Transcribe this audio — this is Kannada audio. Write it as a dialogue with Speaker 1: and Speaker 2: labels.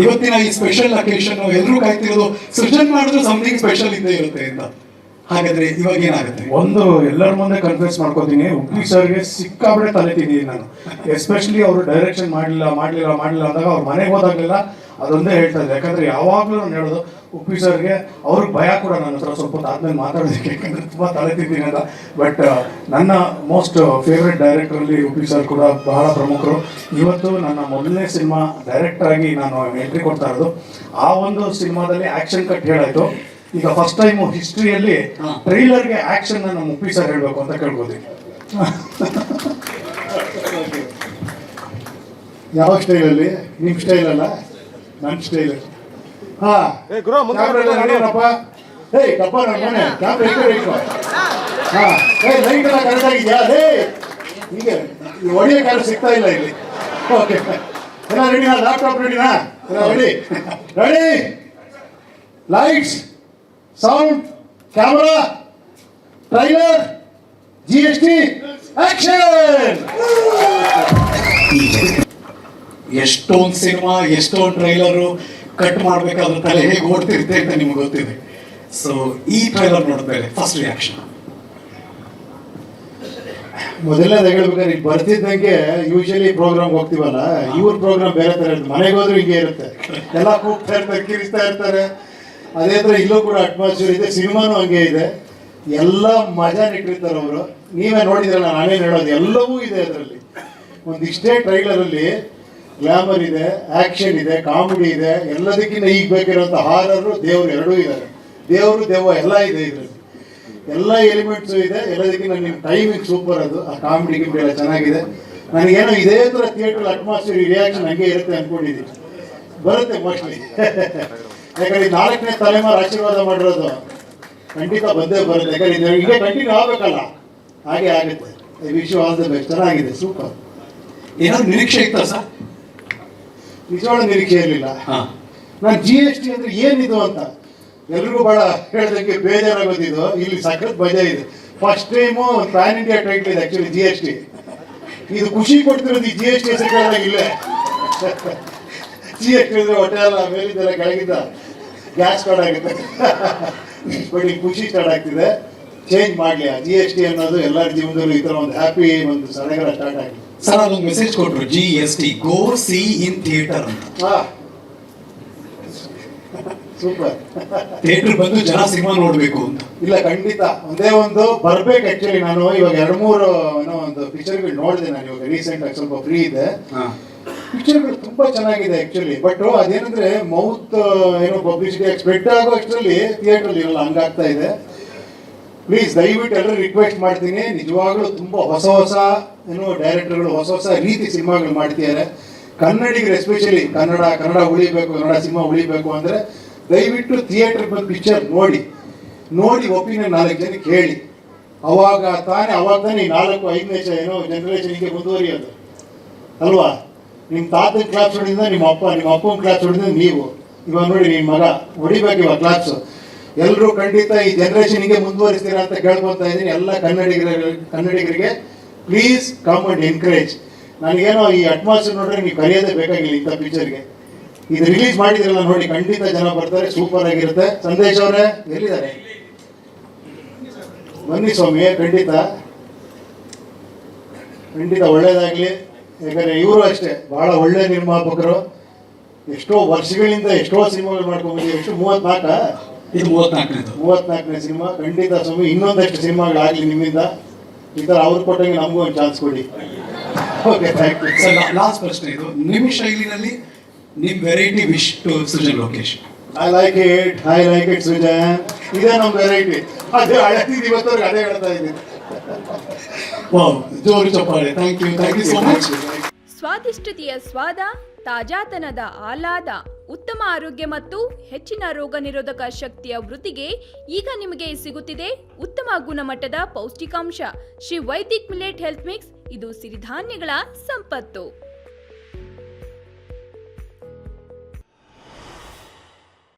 Speaker 1: ಇವತ್ತಿನ ಈ ಸ್ಪೆಷಲ್ ಅಕೇಶನ್ ಎಲ್ಲರೂ ಕಾಯ್ತಿರೋದು ಸೃಜನ್ ಮಾಡಿದ್ರು ಸಮಥಿಂಗ್ ಸ್ಪೆಷಲ್ ಇದ್ದೇ ಇರುತ್ತೆ ಅಂತ. ಹಾಗಾದ್ರೆ ಇವಾಗ ಏನಾಗುತ್ತೆ?
Speaker 2: ಒಂದು ಎಲ್ಲರ ಮುಂದೆ ಕನ್ಫ್ಯೂಸ್ ಮಾಡ್ಕೋತೀನಿ, ಉಪ್ಪಿ ಸರ್ಗೆ ಸಿಕ್ಕಾಬಿಡೆ ತಲೆ ತಿಂದಿದ್ದೀನಿ ನಾನು. ಎಸ್ಪೆಷಲಿ ಅವರು ಡೈರೆಕ್ಷನ್ ಮಾಡಲಿಲ್ಲ ಅಂದಾಗ ಅವ್ರ ಮನೆಗೆ ಹೋದಾಗಲಿಲ್ಲ ಅದೊಂದೇ ಹೇಳ್ತಾ ಇದ್ದೆ. ಯಾಕಂದ್ರೆ ಯಾವಾಗಲೂ ನಾನು ಹೇಳೋದು ಉಪ್ಪಿ ಸರ್ಗೆ ಅವ್ರಿಗೆ ಭಯ ಕೂಡ ನನ್ನ ಹತ್ರ ಸ್ವಲ್ಪ ಹೊತ್ತು ಆದ್ಮೇಲೆ ಮಾತಾಡೋದಕ್ಕೆ, ಯಾಕಂದ್ರೆ ತುಂಬ ತಲೆ ತಿಂತೀನಿ ಅಂತ. ಬಟ್ ನನ್ನ ಮೋಸ್ಟ್ ಫೇವ್ರೆಟ್ ಡೈರೆಕ್ಟರಲ್ಲಿ ಉಪ್ಪಿ ಸರ್ ಕೂಡ ಬಹಳ ಪ್ರಮುಖರು. ಇವತ್ತು ನನ್ನ ಮೊದಲನೇ ಸಿನಿಮಾ ಡೈರೆಕ್ಟರ್ ಆಗಿ ನಾನು ಎಂಟ್ರಿ ಕೊಡ್ತಾ ಇರೋದು. ಆ ಒಂದು ಸಿನಿಮಾದಲ್ಲಿ ಆಕ್ಷನ್ ಕಟ್ ಹೇಳಾಯ್ತು. ಈಗ ಫಸ್ಟ್ ಟೈಮ್ ಹಿಸ್ಟ್ರಿಯಲ್ಲಿ ಟ್ರೈಲರ್ಗೆ ಆಕ್ಷನ್ ನಮ್ಮ ಉಪ್ಪಿ ಸರ್ ಹೇಳ್ಬೇಕು ಅಂತ ಕೇಳ್ಬೋದಿ.
Speaker 3: ಯಾವ ಸ್ಟೈಲಲ್ಲಿ? ನಿಮ್ಮ ಸ್ಟೈಲ್ ಅಲ್ಲ, ನನ್ನ ಸ್ಟೈಲ್. ಲೈಟ್ ಎಲ್ಲ ಕರೆಕ್ಟ್ ಆಗಿದೆಯಾ? ಹೀಗೆ ಒಳ್ಳೆಯ ಕಾಲ ಸಿಗ್ತಾ ಇಲ್ಲ ಇಲ್ಲಿ. ಓಕೆ, ಎಲ್ಲ ರೆಡಿನಾ? ಲ್ಯಾಪ್ಟಾಪ್ ರೆಡಿನಾ? Ready ready. Lights, sound, camera, trailer, GST, action.
Speaker 1: ಎಷ್ಟೊಂದು ಸಿನಿಮಾ, ಎಷ್ಟೊಂದು ಟ್ರೈಲರು ಕಟ್ ಮಾಡ್ಬೇಕಾದ್ರೆ ತಲೆ ಹೇಗೆ ಓಡ್ತಿರುತ್ತೆ ಅಂತ ನಿಮ್ಗೆ ಗೊತ್ತಿದೆ. ಸೊ ಈ ಟ್ರೈಲರ್ ನೋಡಿದ್ಮೇಲೆ ಫಸ್ಟ್ ರಿಯಾಕ್ಷನ್?
Speaker 3: ಮೊದಲನೇದು ಹೇಳ್ಬೇಕಾದ್ರೆ ಈಗ ಬರ್ತಿದ್ದಂಗೆ ಯೂಶಲಿ ಪ್ರೋಗ್ರಾಮ್ ಹೋಗ್ತೀವಲ್ಲ, ಇವ್ರ ಪ್ರೋಗ್ರಾಮ್ ಬೇರೆ ಥರ ಇರುತ್ತೆ. ಮನೆಗೆ ಹೋದ್ರೂ ಹಿಂಗೆ ಇರುತ್ತೆ, ಎಲ್ಲ ಕೂಗ್ತಾ ಇರ್ತಾರೆ, ಕಿರಿಸ್ತಾ ಇರ್ತಾರೆ. ಅದೇ ಥರ ಇಲ್ಲೂ ಕೂಡ ಅಟ್ಮಾಸ್ಫಿಯರ್ ಇದೆ, ಸಿನಿಮಾನು ಹಂಗೆ ಇದೆ. ಎಲ್ಲ ಮಜಾ ಇಟ್ಟಿರ್ತಾರೆ ಅವರು. ನೀವೇ ನೋಡಿದ್ರಲ್ಲ, ನಾನೇನು ಹೇಳೋದು, ಎಲ್ಲವೂ ಇದೆ ಅದರಲ್ಲಿ. ಒಂದಿಷ್ಟೇ ಟ್ರೈಲರಲ್ಲಿ ಗ್ಲಾಮರ್ ಇದೆ, ಆ್ಯಕ್ಷನ್ ಇದೆ, ಕಾಮಿಡಿ ಇದೆ, ಎಲ್ಲದಕ್ಕಿಂತ ಈಗ ಬೇಕಿರೋಂಥ ಹಾರರು, ದೇವರು ಎರಡೂ ಇದ್ದಾರೆ. ದೇವರು ದೆವ್ವ ಎಲ್ಲ ಇದೆ ಇದರಲ್ಲಿ, ಎಲ್ಲ ಎಲಿಮೆಂಟ್ಸು ಇದೆ. ಎಲ್ಲದಕ್ಕಿಂತ ನಿಮ್ಮ ಟೈಮಿಂಗ್ ಸೂಪರ್. ಅದು ಆ ಕಾಮಿಡಿ ಗಿಮಿಡಿ ಎಲ್ಲ ಚೆನ್ನಾಗಿದೆ. ನನಗೇನೋ ಇದೇ ಥರ ಥಿಯೇಟ್ರಲ್ಲಿ ಅಟ್ಮಾಸ್ಫಿಯರ್ ರಿಯಾಕ್ಷನ್ ಹಂಗೆ ಇರುತ್ತೆ ಅಂದ್ಕೊಂಡಿದ್ದೀನಿ. ಬರುತ್ತೆ ಮೋಸ್ಟ್ಲಿ. ಯಾಕಂದ್ರೆ 4ನೇ ತಲೆಮಾರು ಆಶೀರ್ವಾದ ಮಾಡಿರೋದು ಖಂಡಿತ ಬಂದೇ ಬರುತ್ತೆ. ಯಾಕಂದ್ರೆ ಹೀಗೆ ಕಂಟಿನ್ಯೂ ಆಗಬೇಕಲ್ಲ, ಹಾಗೆ ಆಗುತ್ತೆ. Wish you all the best. ಚೆನ್ನಾಗಿದೆ, ಸೂಪರ್.
Speaker 1: ಏನಾದ್ರು ನಿರೀಕ್ಷೆ ಇತ್ತಾ ಸರ್?
Speaker 3: ನಿಜವಾದ ನಿರೀಕ್ಷೆ ಇರಲಿಲ್ಲ. ನಾನು GST ಅಂದ್ರೆ ಏನಿದು ಅಂತ ಎಲ್ರಿಗೂ ಭಾಳ ಹೇಳ್ದಂಗೆ ಬೇಜಾರಾಗೋದಿದ್ದು. ಇಲ್ಲಿ ಸಖತ್ ಮಜಾ ಇದೆ. First time PAN India title ಇದೆ ಆ್ಯಕ್ಚುಲಿ GST. ಇದು ಖುಷಿ ಕೊಡ್ತಿರೋದು ಈ GST ಹೆಸರು ಇಲ್ಲೇ. GST ಅಂದರೆ ಹೊಟ್ಟೆ ಎಲ್ಲ ಮೇಲಿದ್ದೆಲ್ಲ ಕೆಳಗಿದ್ದ ಗ್ಯಾಸ್ ಸ್ಟಾರ್ಟ್ ಆಗುತ್ತೆ. ಬಟ್ ಈಗ ಖುಷಿ ಸ್ಟಾರ್ಟ್ ಆಗ್ತಿದೆ. ಚೇಂಜ್ ಮಾಡಲಿ ಆ GST ಅನ್ನೋದು ಎಲ್ಲರ ಜೀವನದಲ್ಲೂ ಈ ಥರ ಒಂದು ಹ್ಯಾಪಿ ಒಂದು ಸಡಗರ ಸ್ಟಾರ್ಟ್ ಆಗಿದೆ.
Speaker 1: ಸರ್ ಅದೊಂದು ಮೆಸೇಜ್ ಕೊಟ್ಟರು, GST go C in theatre ಅಂತ.
Speaker 3: ಸೂಪರ್.
Speaker 1: ಥಿಯೇಟರ್ ಬಂದು ಜನ ಸಿನಿಮಾ ನೋಡ್ಬೇಕು ಅಂತ.
Speaker 3: ಇಲ್ಲ, ಖಂಡಿತ ಒಂದೇ ಒಂದು ಬರ್ಬೇಕು. ಆಕ್ಚುಲಿ ನಾನು ಇವಾಗ 2-3 ಏನೋ ಒಂದು ಪಿಕ್ಚರ್ಗಳು ನೋಡಿದೆ. ನಾನು ಇವಾಗ ರೀಸೆಂಟ್ ಆಗಿ ಸ್ವಲ್ಪ ಫ್ರೀ ಇದೆ. ಪಿಕ್ಚರ್ಗಳು ತುಂಬಾ ಚೆನ್ನಾಗಿದೆ ಆಕ್ಚುಲಿ. ಬಟ್ ಅದೇನಂದ್ರೆ ಮೌತ್ ಏನೋ ಪಬ್ಲಿಸಿಟಿ ಸ್ಪ್ರೆಡ್ ಆಗೋ ಅಷ್ಟರಲ್ಲಿ ಥಿಯೇಟ್ರಲ್ಲಿ ಇರಲ್ಲ, ಹಂಗಾಗ್ತಾ ಇದೆ. ಪ್ಲೀಸ್ ದಯವಿಟ್ಟು ಎಲ್ಲರೂ ರಿಕ್ವೆಸ್ಟ್ ಮಾಡ್ತೀನಿ, ನಿಜವಾಗ್ಲೂ ತುಂಬ ಹೊಸ ಏನೋ ಡೈರೆಕ್ಟರ್ಗಳು ಹೊಸ ರೀತಿ ಸಿನಿಮಾಗಳು ಮಾಡ್ತಿದ್ದಾರೆ. ಕನ್ನಡಿಗರು ಎಸ್ಪೆಷಲಿ ಕನ್ನಡ ಉಳಿಬೇಕು, ಕನ್ನಡ ಸಿನಿಮಾ ಉಳಿಬೇಕು ಅಂದರೆ ದಯವಿಟ್ಟು ಥಿಯೇಟರ್ ಬಂದು ಪಿಕ್ಚರ್ ನೋಡಿ ಒಪಿನಿಯನ್ 4 ಜನಕ್ಕೆ ಹೇಳಿ. ಅವಾಗ ತಾನೇ ಈ 4-5ನೇ ಏನೋ ಜನರೇಷನ್ಗೆ ಮುಂದುವರಿಯೋದು ಅಲ್ವಾ? ನಿಮ್ಮ ತಾತನ ಕ್ಲಾಪ್ಸ್ ಹೊಡಿದ ನಿಮ್ಮ ಅಪ್ಪನ ಕ್ಲಾಪ್ಸ್ ಹೊಡಿದ ನೀವು. ಇವಾಗ ನೋಡಿ, ನಿಮ್ಮ ಮಗ ಹೊಡಿಬೇಕು ಇವಾಗ ಕ್ಲಾಪ್ಸು. ಎಲ್ಲರೂ ಖಂಡಿತ ಈ ಜನರೇಷನ್ಗೆ ಮುಂದುವರಿಸ್ತೀರಾ ಅಂತ ಕೇಳ್ಕೊತಾ ಇದ್ದೀನಿ. ಎಲ್ಲ ಕನ್ನಡಿಗರಿಗೆ ಪ್ಲೀಸ್ ಕಮ್ ಅಂಡ್ ಎನ್ಕರೇಜ್. ನನಗೇನೋ ಈ ಅಟ್ಮಾಸ್ಫಿಯರ್ ನೋಡ್ರೆ ನೀವು ಕರೆಯೋದೇ ಬೇಕಾಗಿಲ್ಲ ಇಂಥ ಪಿಕ್ಚರ್ಗೆ. ಇದು ರಿಲೀಸ್ ಮಾಡಿದ್ರಲ್ಲ ನೋಡಿ, ಖಂಡಿತ ಜನ ಬರ್ತಾರೆ, ಸೂಪರ್ ಆಗಿರುತ್ತೆ. ಸಂದೇಶ್ ಅವರೇ ಎಲ್ಲಿದ್ದಾರೆ? ಬನ್ನಿ ಸ್ವಾಮಿ, ಖಂಡಿತ ಒಳ್ಳೇದಾಗಲಿ. ಯಾಕಂದರೆ ಇವರು ಅಷ್ಟೇ ಬಹಳ ಒಳ್ಳೆ ನಿರ್ಮಾಪಕರು. ಎಷ್ಟೋ ವರ್ಷಗಳಿಂದ ಎಷ್ಟೋ ಸಿನಿಮಾಗಳು ಮಾಡ್ಕೊಂಡ್ಬಂದಿದ್ದೀವಿ. ಎಷ್ಟು 34?
Speaker 1: ಇದು
Speaker 3: 34ನೇ ಸಿನಿಮಾ. ಖಂಡಿತ ಸ್ವಾಮಿ, ಇನ್ನೊಂದಷ್ಟು ಸಿನಿಮಾಗಳಾಗಲಿ ನಿಮ್ಮಿಂದ. ಈ ಥರ ಅವ್ರು ಕೊಟ್ಟಂಗೆ ನಮಗೂ ಒಂದು ಚಾನ್ಸ್ ಕೊಡಿ. Okay, thank you
Speaker 1: sir. Last ಪ್ರಶ್ನೆ ಇದು, ನಿಮ್ಮ ಶೈಲಿನಲ್ಲಿ ನಿಮ್ಮ variety wish to Srujan Lokesh?
Speaker 3: I like it Srujan. ಇದೇ ನಮ್ಮ ವೆರೈಟಿ. ಅದೇ ಹಳೆದಿದ್ದು ಇವತ್ತವ್ರಿಗೆ ಅದೇ ಹೇಳ್ತಾ ಇದ್ದೀನಿ.
Speaker 1: ಜೋರು ಚಪ್ಪಾಳೆ. Thank you so much.
Speaker 4: ಸ್ವಾದಿಷ್ಟತೆಯ ಸ್ವಾದ, ತಾಜಾತನದ ಆಹ್ಲಾದ, ಉತ್ತಮ ಆರೋಗ್ಯ ಮತ್ತು ಹೆಚ್ಚಿನ ರೋಗ ನಿರೋಧಕ ಶಕ್ತಿಯ ವೃದ್ಧಿಗೆ ಈಗ ನಿಮಗೆ ಸಿಗುತ್ತಿದೆ ಉತ್ತಮ ಗುಣಮಟ್ಟದ ಪೌಷ್ಟಿಕಾಂಶ Shri Vaidik millet health mix. ಇದು ಸಿರಿಧಾನ್ಯಗಳ ಸಂಪತ್ತು.